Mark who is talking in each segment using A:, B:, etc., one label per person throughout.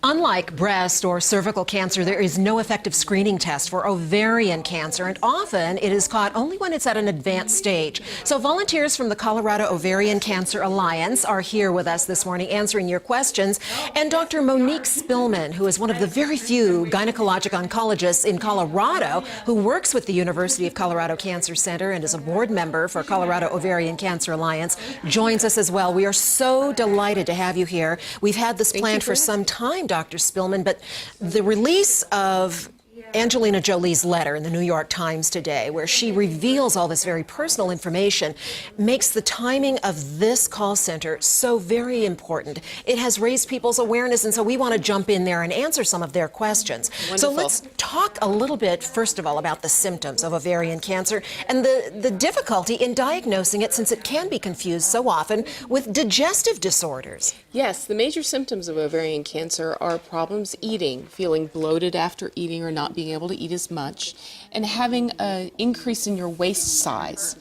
A: Unlike breast or cervical cancer, there is no effective screening test for ovarian cancer, and often it is caught only when it's at an advanced stage. So volunteers from the Colorado Ovarian Cancer Alliance are here with us this morning answering your questions. And Dr. Monique Spillman, who is one of the very few gynecologic oncologists in Colorado who works with the University of Colorado Cancer Center and is a board member for Colorado Ovarian Cancer Alliance, joins us as well. We are so delighted to have you here. We've had this planned for some time, Dr. Spillman, but the release of Angelina Jolie's letter in the New York Times today, where she reveals all this very personal information, makes the timing of this call center so very important. It has raised people's awareness, and so we want to jump in there and answer some of their questions. Wonderful. So let's talk a little bit, first of all, about the symptoms of ovarian cancer and the difficulty in diagnosing it, since it can be confused so often with digestive disorders.
B: Yes, the major symptoms of ovarian cancer are problems eating, feeling bloated after eating or not being able to eat as much, and having an increase in your waist size.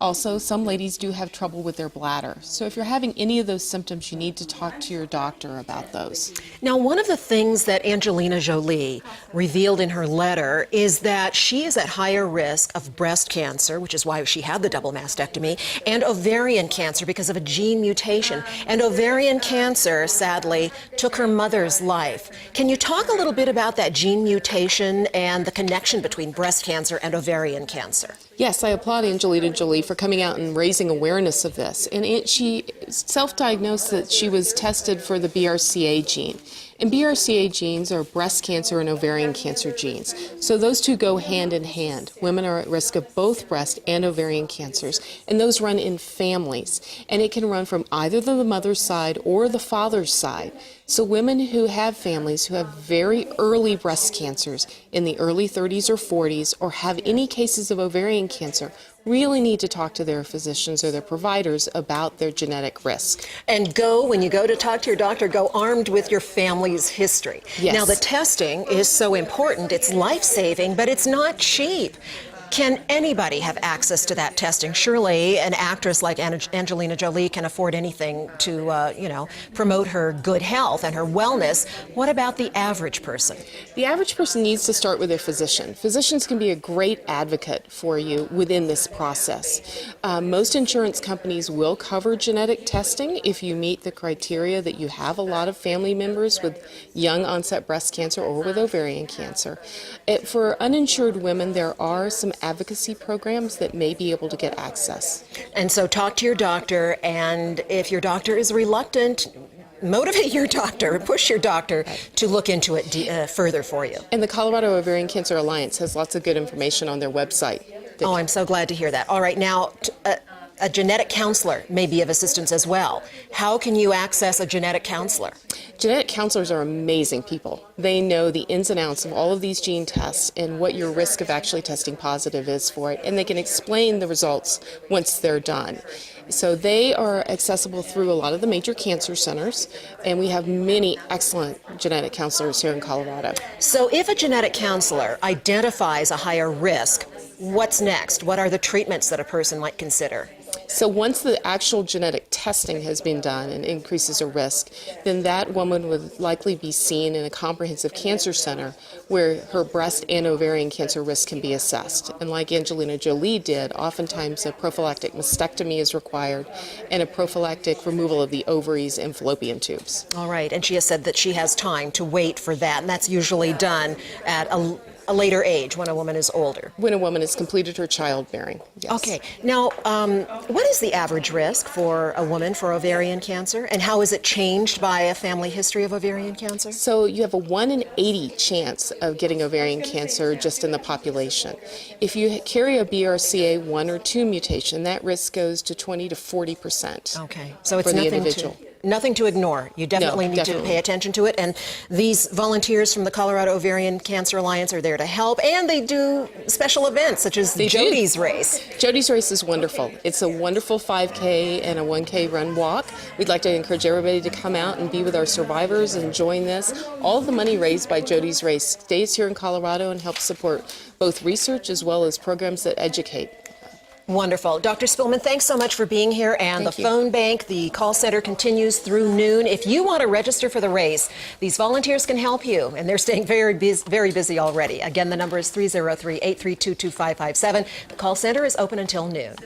B: Also, some ladies do have trouble with their bladder. So if you're having any of those symptoms, you need to talk to your doctor about those.
A: Now, one of the things that Angelina Jolie revealed in her letter is that she is at higher risk of breast cancer, which is why she had the double mastectomy, and ovarian cancer because of a gene mutation. And ovarian cancer, sadly, took her mother's life. Can you talk a little bit about that gene mutation and the connection between breast cancer and ovarian cancer?
B: Yes, I applaud Angelina Jolie for coming out and raising awareness of this. And she self-diagnosed that she was tested for the BRCA gene. And BRCA genes are breast cancer and ovarian cancer genes. So those two go hand in hand. Women are at risk of both breast and ovarian cancers, and those run in families. And it can run from either the mother's side or the father's side. So women who have families who have very early breast cancers in the early 30s or 40s, or have any cases of ovarian cancer, really need to talk to their physicians or their providers about their genetic risk.
A: And when you go to talk to your doctor, go armed with your family's history.
B: Yes.
A: Now, the testing is so important. It's life-saving, but it's not cheap. Can anybody have access to that testing? Surely an actress like Angelina Jolie can afford anything to, promote her good health and her wellness. What about the average person?
B: The average person needs to start with their physician. Physicians can be a great advocate for you within this process. Most insurance companies will cover genetic testing if you meet the criteria that you have a lot of family members with young onset breast cancer or with ovarian cancer. For uninsured women, there are some advocacy programs that may be able to get access.
A: And so talk to your doctor, and if your doctor is reluctant, motivate your doctor, push your doctor to look into it further for you.
B: And the Colorado Ovarian Cancer Alliance has lots of good information on their website.
A: Oh, I'm so glad to hear that. All right, now, a genetic counselor may be of assistance as well. How can you access a genetic counselor?
B: Genetic counselors are amazing people. They know the ins and outs of all of these gene tests and what your risk of actually testing positive is for it, and they can explain the results once they're done. So they are accessible through a lot of the major cancer centers, and we have many excellent genetic counselors here in Colorado.
A: So if a genetic counselor identifies a higher risk, what's next? What are the treatments that a person might consider?
B: So once the actual genetic testing has been done and increases a risk, then that woman would likely be seen in a comprehensive cancer center where her breast and ovarian cancer risk can be assessed. And like Angelina Jolie did, oftentimes a prophylactic mastectomy is required and a prophylactic removal of the ovaries and fallopian tubes.
A: All right, and she has said that she has time to wait for that, and that's usually done at a later age, when a woman is older.
B: When a woman has completed her childbearing, yes.
A: Okay. Now, what is the average risk for a woman for ovarian cancer, and how is it changed by a family history of ovarian cancer?
B: So you have a 1 in 80 chance of getting ovarian cancer just in the population. If you carry a BRCA 1 or 2 mutation, that risk goes to 20 to 40%.
A: Okay. So it's
B: for the individual.
A: Nothing to ignore. You definitely need to pay attention to it. And these volunteers from the Colorado Ovarian Cancer Alliance are there to help. And they do special events such as Jody's Race.
B: Jody's Race is wonderful. It's a wonderful 5K and a 1K run walk. We'd like to encourage everybody to come out and be with our survivors and join this. All of the money raised by Jody's Race stays here in Colorado and helps support both research as well as programs that educate.
A: Wonderful. Dr. Spillman, thanks so much for being here. And
B: Thank
A: the
B: you.
A: phone bank, the call center continues through noon. If you want to register for the race, these volunteers can help you, and they're staying very busy already. Again, the number is 303-832-2557. The call center is open until noon.